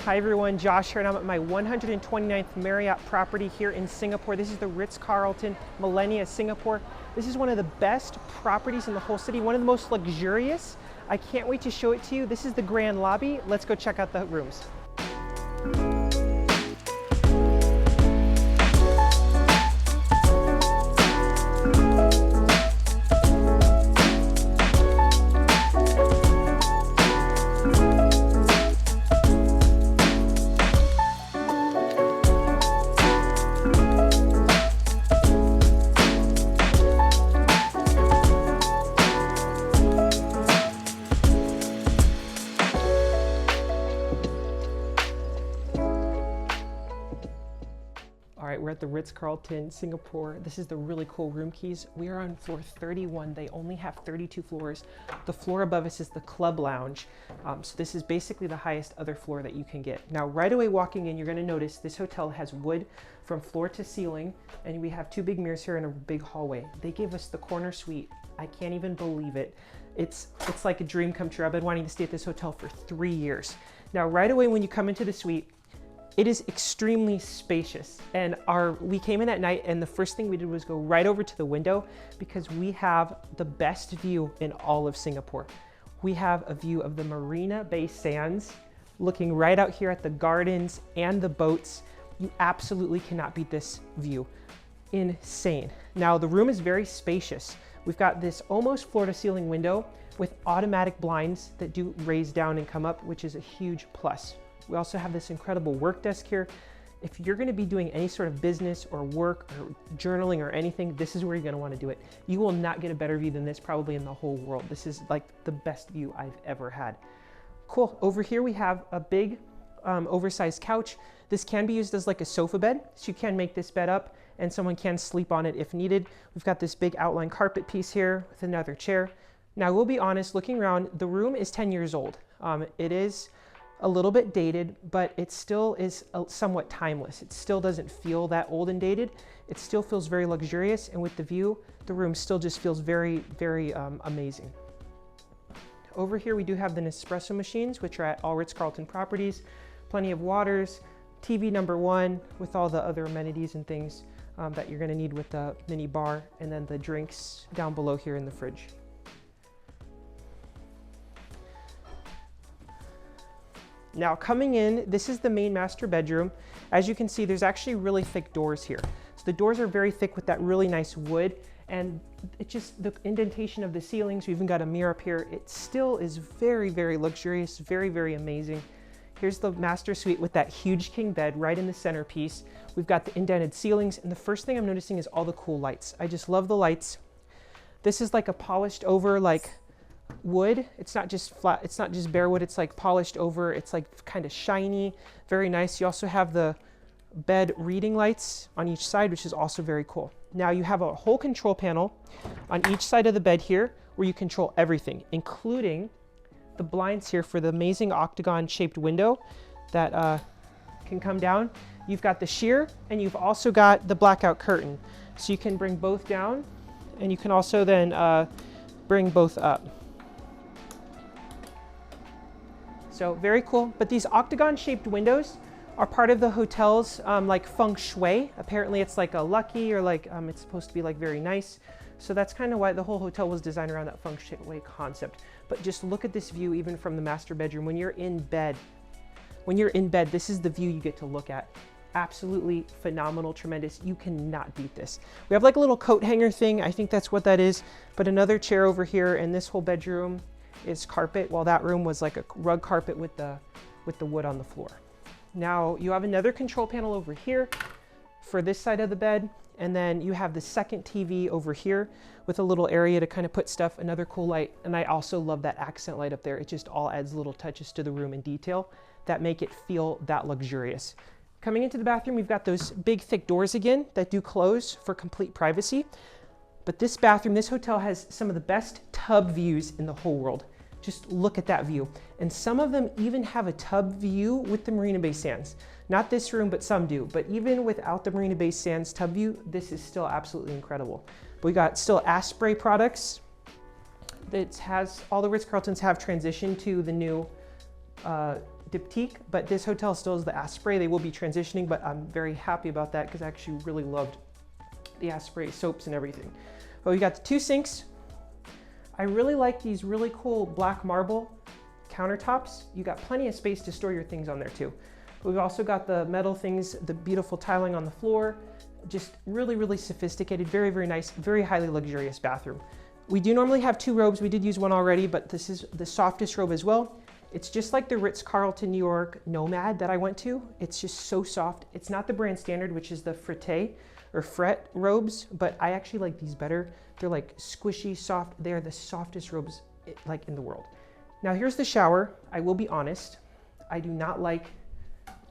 Hi everyone, Josh here, and I'm at my 129th Marriott property here in Singapore. This is the Ritz Carlton, Millenia Singapore. This is one of the best properties in the whole city, one of the most luxurious. I can't wait to show it to you. This is the grand lobby. Let's go check out the rooms. All right, we're at the Ritz Carlton, Singapore. This is the really cool room keys. We are on floor 31. They only have 32 floors. The floor above us is the club lounge. So this is basically the highest other floor that you can get. Now, right away walking in, you're gonna notice this hotel has wood from floor to ceiling, and we have two big mirrors here and a big hallway. They gave us the corner suite. I can't even believe it. It's like a dream come true. I've been wanting to stay at this hotel for 3 years. Now, right away when you come into the suite, it is extremely spacious, and we came in at night, and the first thing we did was go right over to the window because we have the best view in all of Singapore. We have a view of the Marina Bay Sands, looking right out here at the gardens and the boats. You absolutely cannot beat this view. Insane. Now the room is very spacious. We've got this almost floor to ceiling window with automatic blinds that do raise down and come up, which is a huge plus. We also have this incredible work desk here. If you're gonna be doing any sort of business or work or journaling or anything, this is where you're gonna wanna do it. You will not get a better view than this probably in the whole world. This is like the best view I've ever had. Cool, over here we have a big oversized couch. This can be used as like a sofa bed, so you can make this bed up and someone can sleep on it if needed. We've got this big outline carpet piece here with another chair. Now we'll be honest, looking around, the room is 10 years old. It is a little bit dated, but it still is somewhat timeless. It still doesn't feel that old and dated. It still feels very luxurious, and with the view, the room still just feels very, very amazing. Over here, we do have the Nespresso machines, which are at all Ritz-Carlton properties. Plenty of waters, TV #1 with all the other amenities and things that you're gonna need with the mini bar, and then the drinks down below here in the fridge. Now coming in, this is the main master bedroom. As you can see, there's actually really thick doors here. So the doors are very thick with that really nice wood, and it just, the indentation of the ceilings, we even got a mirror up here. It still is very, very luxurious, very, very amazing. Here's the master suite with that huge king bed right in the centerpiece. We've got the indented ceilings, and the first thing I'm noticing is all the cool lights. I just love the lights. This is like a polished over, like, wood. It's not just flat, it's not just bare wood, it's like polished over, it's like kind of shiny, very nice. You also have the bed reading lights on each side, which is also very cool. Now you have a whole control panel on each side of the bed here where you control everything, including the blinds here for the amazing octagon shaped window that can come down. You've got the sheer, and you've also got the blackout curtain. So you can bring both down, and you can also then bring both up. So very cool, but these octagon shaped windows are part of the hotel's like feng shui. Apparently it's like a lucky, or like it's supposed to be like very nice. So that's kind of why the whole hotel was designed around that feng shui concept. But just look at this view even from the master bedroom. When you're in bed, this is the view you get to look at. Absolutely phenomenal, tremendous. You cannot beat this. We have like a little coat hanger thing. I think that's what that is. But another chair over here, and this whole bedroom is carpet, while that room was like a rug carpet with the wood on the floor. Now you have another control panel over here for this side of the bed, and then you have the second TV over here with a little area to kind of put stuff, another cool light. And I also love that accent light up there. It just all adds little touches to the room in detail that make it feel that luxurious. Coming into the bathroom, we've got those big thick doors again that do close for complete privacy. But this bathroom, this hotel has some of the best tub views in the whole world. Just look at that view. And some of them even have a tub view with the Marina Bay Sands. Not this room, but some do. But even without the Marina Bay Sands tub view, this is still absolutely incredible. But we got still Asprey products. That has, all the Ritz Carltons have transitioned to the new diptyque, but this hotel still is the Asprey. They will be transitioning, but I'm very happy about that because I actually really loved the Asprey soaps and everything. But we got the 2 sinks. I really like these really cool black marble countertops. You got plenty of space to store your things on there too. But we've also got the metal things, the beautiful tiling on the floor, just really, really sophisticated, very, very nice, very highly luxurious bathroom. We do normally have 2 robes. We did use one already, but this is the softest robe as well. It's just like the Ritz Carlton New York Nomad that I went to. It's just so soft. It's not the brand standard, which is the frette or fret robes, but I actually like these better. They're like squishy, soft. They are the softest robes like in the world. Now here's the shower. I will be honest. I do not like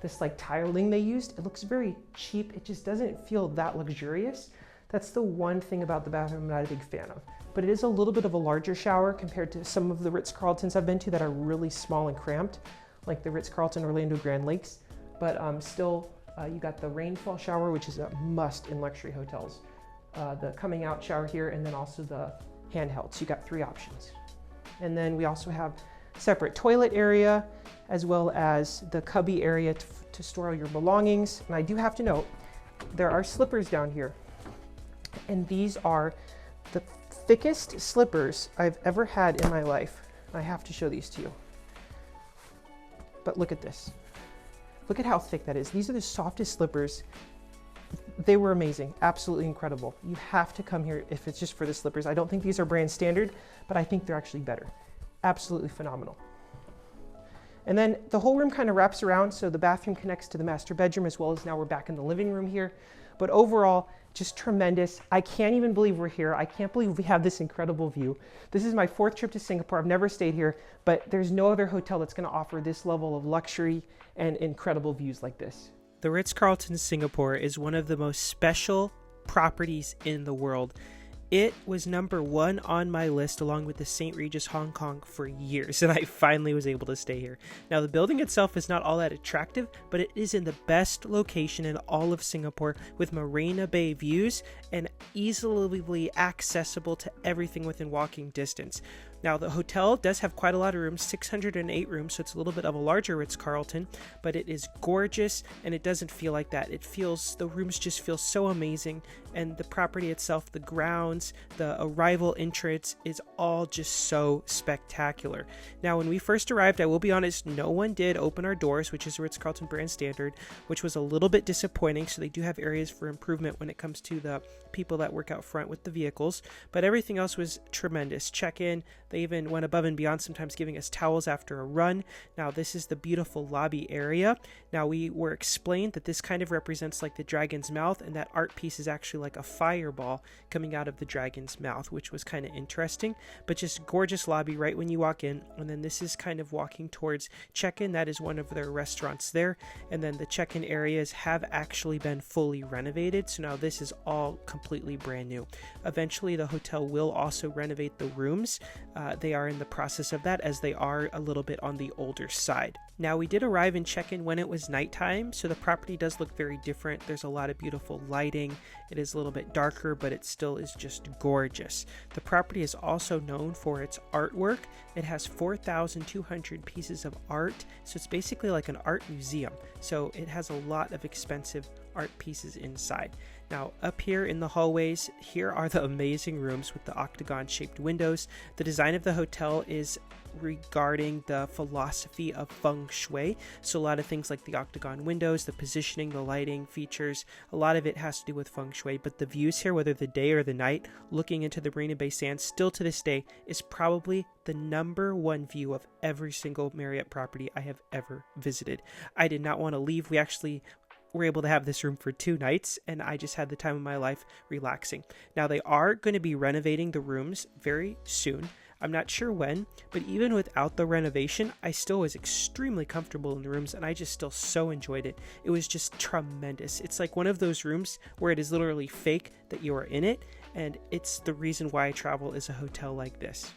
this like tiling they used. It looks very cheap. It just doesn't feel that luxurious. That's the one thing about the bathroom I'm not a big fan of. But it is a little bit of a larger shower compared to some of the Ritz Carltons I've been to that are really small and cramped, like the Ritz Carlton Orlando Grand Lakes. But still, you got the rainfall shower, which is a must in luxury hotels. The coming out shower here, and then also the handheld. So you got 3 options. And then we also have separate toilet area, as well as the cubby area to store all your belongings. And I do have to note, there are slippers down here. And these are the thickest slippers I've ever had in my life. I have to show these to you. But look at this. Look at how thick that is. These are the softest slippers. They were amazing, absolutely incredible. You have to come here if it's just for the slippers. I don't think these are brand standard, but I think they're actually better. Absolutely phenomenal. And then the whole room kind of wraps around, so the bathroom connects to the master bedroom, as well as now we're back in the living room here. But overall, just tremendous. I can't even believe we're here. I can't believe we have this incredible view. This is my 4th trip to Singapore. I've never stayed here, but there's no other hotel that's going to offer this level of luxury and incredible views like this. The Ritz Carlton Singapore is one of the most special properties in the world. It was number 1 on my list along with the St. Regis Hong Kong for years, and I finally was able to stay here. Now, the building itself is not all that attractive, but it is in the best location in all of Singapore with Marina Bay views and easily accessible to everything within walking distance. Now, the hotel does have quite a lot of rooms, 608 rooms, so it's a little bit of a larger Ritz-Carlton, but it is gorgeous, and it doesn't feel like that. The rooms just feel so amazing, and the property itself, the grounds, the arrival entrance is all just so spectacular. Now, when we first arrived, I will be honest, no one did open our doors, which is Ritz-Carlton brand standard, which was a little bit disappointing, so they do have areas for improvement when it comes to the people that work out front with the vehicles, but everything else was tremendous. Check-in, they even went above and beyond, sometimes giving us towels after a run. Now, this is the beautiful lobby area. Now, we were explained that this kind of represents like the dragon's mouth, and that art piece is actually like a fireball coming out of the dragon's mouth, which was kind of interesting, but just gorgeous lobby right when you walk in. And then this is kind of walking towards check-in. That is one of their restaurants there. And then the check-in areas have actually been fully renovated. So now this is all completely brand new. Eventually, the hotel will also renovate the rooms. They are in the process of that, as they are a little bit on the older side. Now, we did arrive and check in when it was nighttime, so the property does look very different. There's a lot of beautiful lighting. It is a little bit darker, but it still is just gorgeous. The property is also known for its artwork. It has 4,200 pieces of art, so it's basically like an art museum. So it has a lot of expensive art pieces inside. Now, up here in the hallways, here are the amazing rooms with the octagon-shaped windows. The design of the hotel is regarding the philosophy of feng shui, so a lot of things like the octagon windows, the positioning, the lighting features, a lot of it has to do with feng shui. But the views here, whether the day or the night, looking into the Marina Bay Sands, still to this day is probably the #1 view of every single Marriott property I have ever visited. I did not want to leave. We actually were able to have this room for 2 nights, and I just had the time of my life relaxing. Now, they are going to be renovating the rooms very soon. I'm not sure when, but even without the renovation, I still was extremely comfortable in the rooms, and I just still so enjoyed it. It was just tremendous. It's like one of those rooms where it is literally fake that you are in it, and it's the reason why I travel is a hotel like this.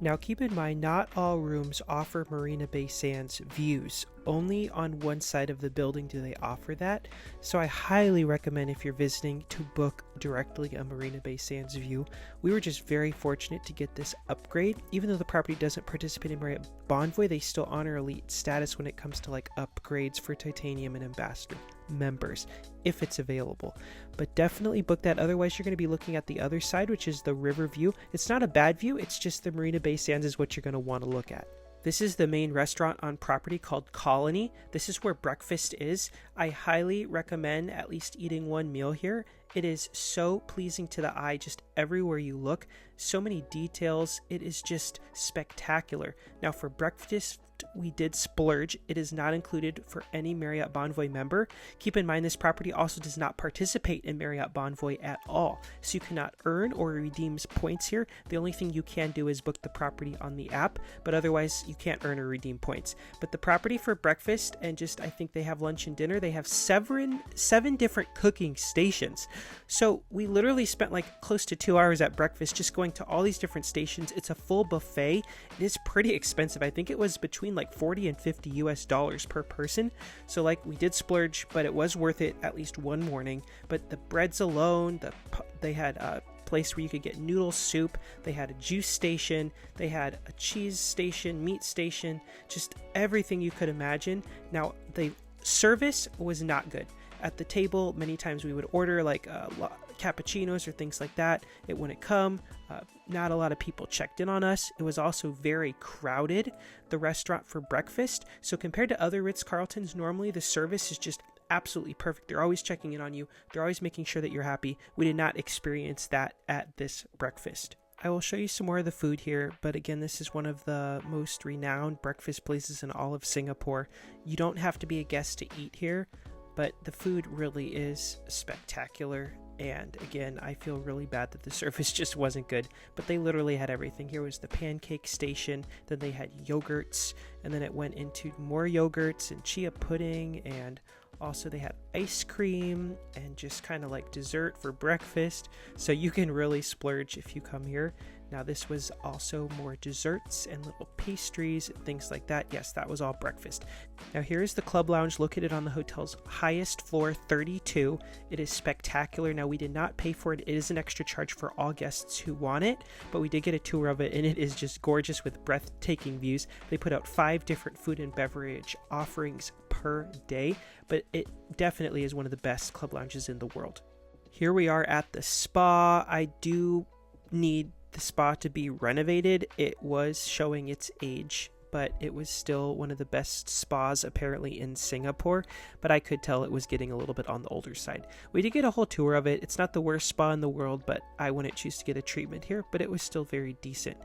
Now keep in mind, not all rooms offer Marina Bay Sands views. Only on one side of the building do they offer that. So I highly recommend, if you're visiting, to book directly a Marina Bay Sands view. We were just very fortunate to get this upgrade. Even though the property doesn't participate in Marriott Bonvoy, they still honor elite status when it comes to like upgrades for Titanium and Ambassador members, if it's available. But definitely book that, otherwise you're going to be looking at the other side, which is the river view. It's not a bad view, it's just the Marina Bay Sands is what you're going to want to look at. This is the main restaurant on property called Colony. This is where breakfast is. I highly recommend at least eating one meal here. It is so pleasing to the eye, just everywhere you look. So many details. It is just spectacular. Now for breakfast, we did splurge. It is not included for any Marriott Bonvoy member. Keep in mind, this property also does not participate in Marriott Bonvoy at all, so you cannot earn or redeem points here. The only thing you can do is book the property on the app, but otherwise you can't earn or redeem points. But the property for breakfast and just, I think they have lunch and dinner, they have seven different cooking stations. So we literally spent like close to 2 hours at breakfast just going to all these different stations. It's a full buffet. It is pretty expensive. I think it was between like 40 and 50 US dollars per person. So like, we did splurge, but it was worth it at least one morning. But the breads alone, they had a place where you could get noodle soup, they had a juice station, they had a cheese station, meat station, just everything you could imagine. Now the service was not good. At the table, many times we would order like cappuccinos or things like that. It wouldn't come. Not a lot of people checked in on us. It was also very crowded, the restaurant, for breakfast. So compared to other Ritz Carltons, normally the service is just absolutely perfect. They're always checking in on you. They're always making sure that you're happy. We did not experience that at this breakfast. I will show you some more of the food here, but again, this is one of the most renowned breakfast places in all of Singapore. You don't have to be a guest to eat here, but the food really is spectacular. And again, I feel really bad that the service just wasn't good, but they literally had everything. Here was the pancake station, then they had yogurts, and then it went into more yogurts and chia pudding, and also they had ice cream and just kind of like dessert for breakfast. So you can really splurge if you come here. Now this was also more desserts and little pastries and things like that. Yes, that was all breakfast. Now here is the club lounge located on the hotel's highest floor, 32. It is spectacular. Now we did not pay for it. It is an extra charge for all guests who want it, but we did get a tour of it, and it is just gorgeous with breathtaking views. They put out 5 different food and beverage offerings per day, but it definitely is one of the best club lounges in the world. Here we are at the spa. I do need the spa to be renovated. It was showing its age, but it was still one of the best spas apparently in Singapore, but I could tell it was getting a little bit on the older side. We did get a whole tour of it. It's not the worst spa in the world, but I wouldn't choose to get a treatment here, but it was still very decent.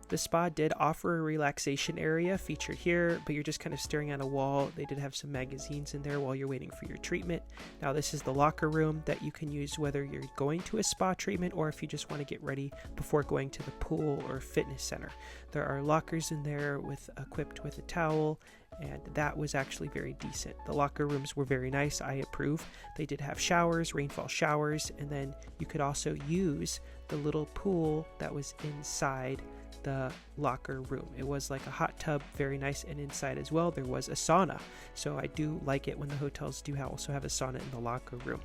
The spa did offer a relaxation area featured here, but you're just kind of staring at a wall. They did have some magazines in there while you're waiting for your treatment. Now this is the locker room that you can use whether you're going to a spa treatment or if you just want to get ready before going to the pool or fitness center. There are lockers in there equipped with a towel, and that was actually very decent. The locker rooms were very nice. I approve. They did have showers, rainfall showers, and then you could also use the little pool that was inside the locker room. It was like a hot tub, very nice, and inside as well there was a sauna. So I do like it when the hotels do also have a sauna in the locker room.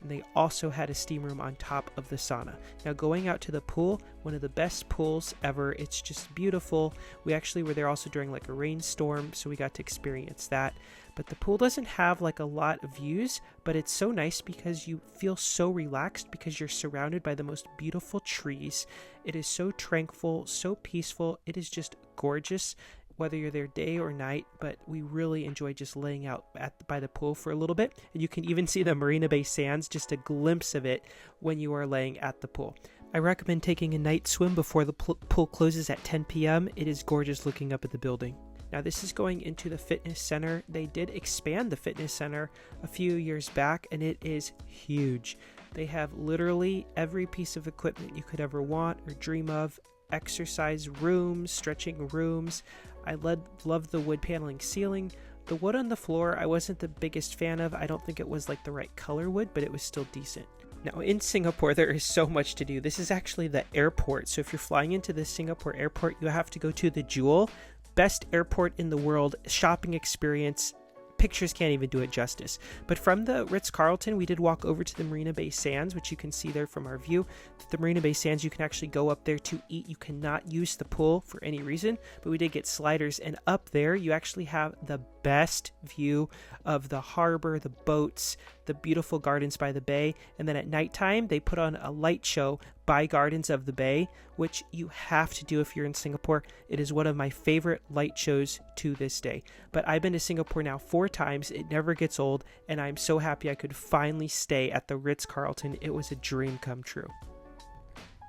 And they also had a steam room on top of the sauna. Now going out to the pool, one of the best pools ever. It's just beautiful. We actually were there also during like a rainstorm, so we got to experience that. But the pool doesn't have like a lot of views, but it's so nice because you feel so relaxed because you're surrounded by the most beautiful trees. It is so tranquil, so peaceful. It is just gorgeous, whether you're there day or night, but we really enjoy just laying out by the pool for a little bit. And you can even see the Marina Bay Sands, just a glimpse of it when you are laying at the pool. I recommend taking a night swim before the pool closes at 10 p.m. It is gorgeous looking up at the building. Now this is going into the fitness center. They did expand the fitness center a few years back, and it is huge. They have literally every piece of equipment you could ever want or dream of. Exercise rooms, stretching rooms. I love the wood paneling ceiling. The wood on the floor I wasn't the biggest fan of. I don't think it was like the right color wood, but it was still decent. Now in Singapore, there is so much to do. This is actually the airport. So if you're flying into the Singapore airport, you have to go to the Jewel, best airport in the world, shopping experience. Pictures can't even do it justice. But from the Ritz Carlton, we did walk over to the Marina Bay Sands, which you can see there from our view. The Marina Bay Sands, you can actually go up there to eat. You cannot use the pool for any reason, but we did get sliders. And up there, you actually have the best view of the harbor, the boats, the beautiful gardens by the bay. And then at nighttime, they put on a light show by Gardens of the Bay, which you have to do if you're in Singapore. It is one of my favorite light shows to this day. But I've been to Singapore now 4 times. It never gets old, and I'm so happy I could finally stay at the Ritz Carlton. It was a dream come true.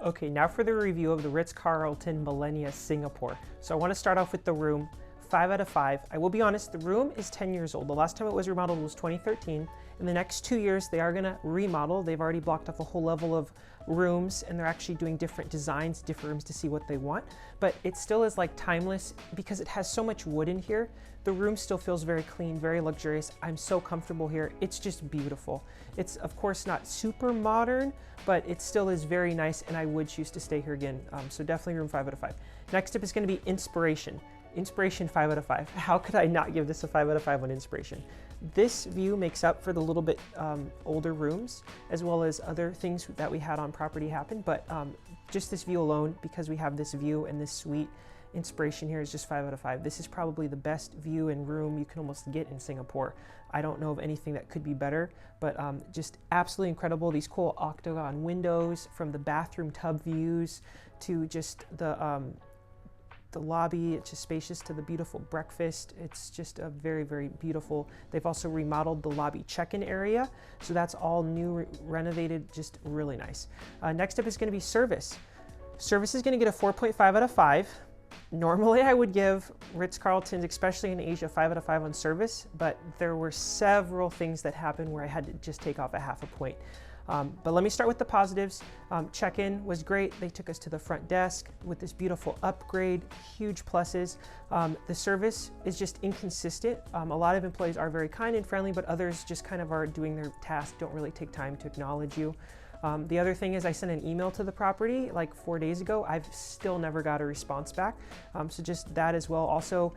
Okay, now for the review of the Ritz Carlton Millenia Singapore. So I want to start off with the room. 5 out of 5. I will be honest, the room is 10 years old. The last time it was remodeled was 2013. In the next 2 years, they are going to remodel. They've already blocked off a whole level of rooms, and they're actually doing different designs, different rooms to see what they want. But it still is like timeless because it has so much wood in here. The room still feels very clean, very luxurious. I'm so comfortable here. It's just beautiful. It's of course not super modern, but it still is very nice, and I would choose to stay here again. So definitely room 5 out of 5. Next up is going to be Inspiration. Inspiration 5 out of 5. How could I not give this a 5 out of 5 on Inspiration? This view makes up for the little bit older rooms, as well as other things that we had on property happen, but just this view alone, because we have this view and this suite, Inspiration here is just 5 out of 5. This is probably the best view and room you can almost get in Singapore. I don't know of anything that could be better, but just absolutely incredible. These cool octagon windows, from the bathroom tub views to just the lobby. It's just spacious, to the beautiful breakfast. It's just a very, very beautiful. They've also remodeled the lobby check-in area, so that's all new, renovated, just really nice. Next up is going to be service. Service is going to get a 4.5 out of 5. Normally I would give Ritz-Carltons, especially in Asia, 5 out of 5 on service, but there were several things that happened where I had to just take off a half a point. But let me start with the positives. Check-in was great. They took us to the front desk with this beautiful upgrade, huge pluses. The service is just inconsistent. A lot of employees are very kind and friendly, but others just kind of are doing their task, don't really take time to acknowledge you. The other thing is I sent an email to the property like 4 days ago. I've still never got a response back. So just that as well. Also,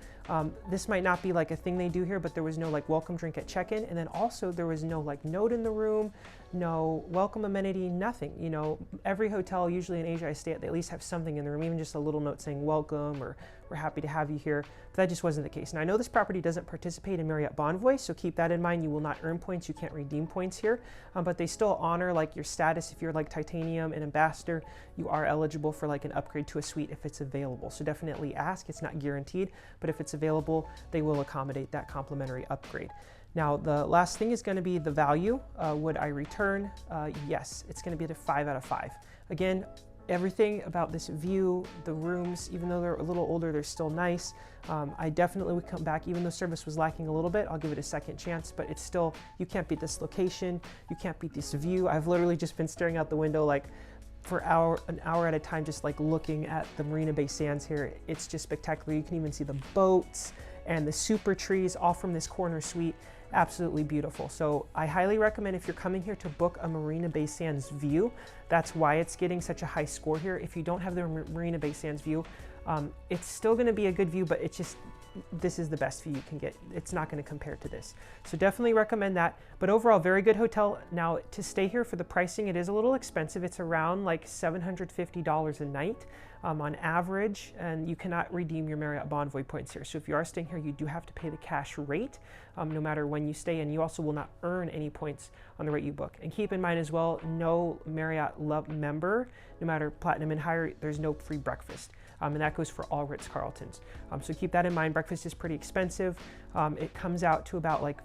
this might not be like a thing they do here, but there was no like welcome drink at check-in. And then also there was no like note in the room, no welcome amenity, nothing. You know, every hotel usually in Asia I stay at, they at least have something in the room, even just a little note saying welcome or we're happy to have you here. But that just wasn't the case. Now I know this property doesn't participate in Marriott Bonvoy, so keep that in mind. You will not earn points. You can't redeem points here, but they still honor like your status. If you're like Titanium and Ambassador, you are eligible for like an upgrade to a suite if it's available. So definitely ask. It's not guaranteed, but if it's available, they will accommodate that complimentary upgrade. Now, the last thing is going to be the value. Would I return? Yes, it's going to be at a 5 out of 5. Again, everything about this view, the rooms, even though they're a little older, they're still nice. I definitely would come back, even though service was lacking a little bit. I'll give it a second chance, but it's still, you can't beat this location. You can't beat this view. I've literally just been staring out the window like for an hour at a time, just like looking at the Marina Bay Sands here. It's just spectacular. You can even see the boats and the super trees all from this corner suite. Absolutely beautiful. So I highly recommend, if you're coming here, to book a Marina Bay Sands view. That's why it's getting such a high score here. If you don't have the Marina Bay Sands view, it's still going to be a good view, but it's just, this is the best view you can get. It's not going to compare to this. So definitely recommend that. But overall, very good hotel. Now, to stay here for the pricing, it is a little expensive. It's around like $750 a night on average, and you cannot redeem your Marriott Bonvoy points here. So if you are staying here, you do have to pay the cash rate no matter when you stay, and you also will not earn any points on the rate you book. And keep in mind as well, no Marriott Love member, no matter Platinum and higher, there's no free breakfast. And that goes for all Ritz Carltons. So keep that in mind. Breakfast is pretty expensive. It comes out to about like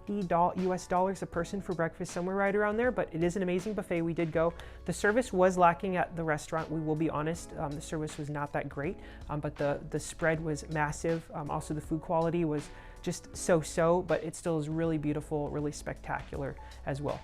$50 US a person for breakfast, somewhere right around there, but it is an amazing buffet. We did go. The service was lacking at the restaurant, we will be honest. The service was not that great, but the spread was massive. Also the food quality was just so-so, but it still is really beautiful, really spectacular as well.